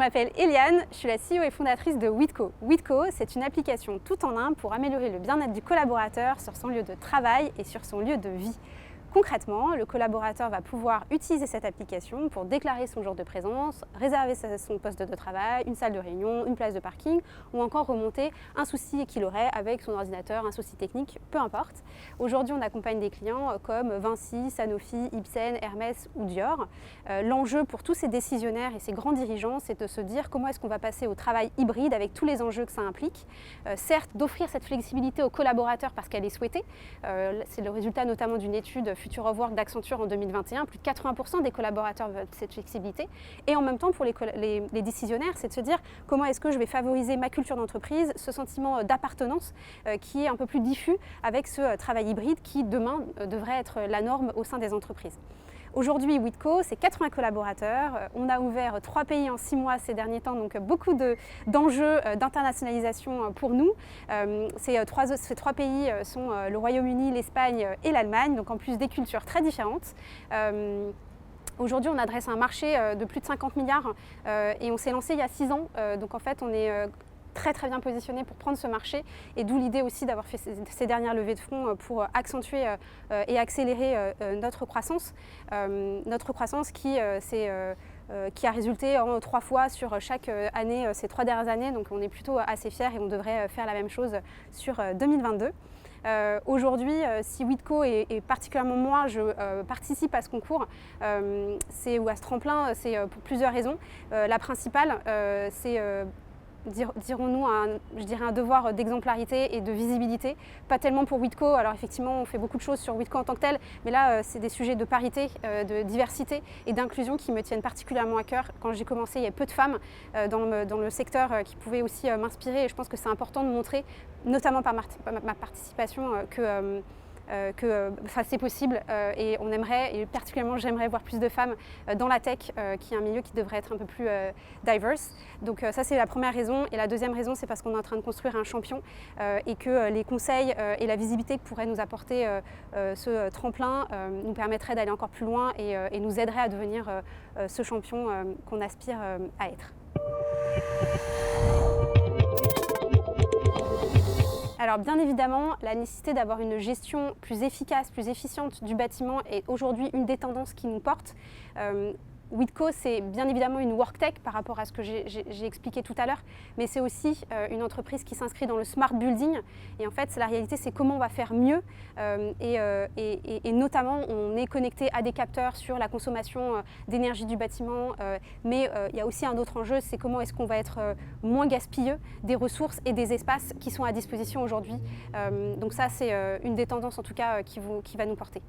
m'appelle Eliane, je suis la CEO et fondatrice de Weedco. Weedco, c'est une application tout en un pour améliorer le bien-être du collaborateur sur son lieu de travail et sur son lieu de vie. Concrètement, le collaborateur va pouvoir utiliser cette application pour déclarer son jour de présence, réserver son poste de travail, une salle de réunion, une place de parking ou encore remonter un souci qu'il aurait avec son ordinateur, un souci technique, peu importe. Aujourd'hui, on accompagne des clients comme Vinci, Sanofi, Ipsen, Hermès ou Dior. L'enjeu pour tous ces décisionnaires et ces grands dirigeants, c'est de se dire comment est-ce qu'on va passer au travail hybride avec tous les enjeux que ça implique. Certes, d'offrir cette flexibilité aux collaborateurs parce qu'elle est souhaitée. C'est le résultat notamment d'une étude Future of Work d'Accenture en 2021, plus de 80% des collaborateurs veulent cette flexibilité. Et en même temps, pour les décisionnaires, c'est de se dire comment est-ce que je vais favoriser ma culture d'entreprise, ce sentiment d'appartenance qui est un peu plus diffus avec ce travail hybride qui, demain, devrait être la norme au sein des entreprises. Aujourd'hui, Weedco, c'est 80 collaborateurs. On a ouvert 3 pays en 6 mois ces derniers temps, donc beaucoup d'enjeux d'internationalisation pour nous. Ces 3 pays sont le Royaume-Uni, l'Espagne et l'Allemagne, donc en plus des cultures très différentes. Aujourd'hui, on adresse un marché de plus de 50 milliards et on s'est lancé il y a 6 ans. Donc en fait, on est très bien positionné pour prendre ce marché et d'où l'idée aussi d'avoir fait ces dernières levées de fonds pour accentuer et accélérer notre croissance qui a résulté en 3 fois sur chaque année ces 3 dernières années, donc on est plutôt assez fiers et on devrait faire la même chose sur 2022. Aujourd'hui, si Weedco et particulièrement moi, je participe à ce concours ou à ce tremplin, c'est pour plusieurs raisons. La principale, c'est dirons-nous, un devoir d'exemplarité et de visibilité. Pas tellement pour Weedco, alors effectivement on fait beaucoup de choses sur Weedco en tant que tel, mais là c'est des sujets de parité, de diversité et d'inclusion qui me tiennent particulièrement à cœur. Quand j'ai commencé, il y avait peu de femmes dans le secteur qui pouvaient aussi m'inspirer et je pense que c'est important de montrer, notamment par ma participation, que c'est possible et on aimerait, et particulièrement j'aimerais voir plus de femmes dans la tech qui est un milieu qui devrait être un peu plus diverse. Donc ça c'est la première raison et la deuxième raison c'est parce qu'on est en train de construire un champion et que les conseils et la visibilité que pourrait nous apporter ce tremplin nous permettrait d'aller encore plus loin et nous aiderait à devenir ce champion qu'on aspire à être. Alors bien évidemment, la nécessité d'avoir une gestion plus efficace, plus efficiente du bâtiment est aujourd'hui une des tendances qui nous porte. Weedco, c'est bien évidemment une worktech par rapport à ce que j'ai expliqué tout à l'heure, mais c'est aussi une entreprise qui s'inscrit dans le smart building. Et en fait, la réalité, c'est comment on va faire mieux. Et notamment, on est connecté à des capteurs sur la consommation d'énergie du bâtiment. Mais il y a aussi un autre enjeu, c'est comment est-ce qu'on va être moins gaspilleux des ressources et des espaces qui sont à disposition aujourd'hui. Donc ça, c'est une des tendances en tout cas qui va nous porter.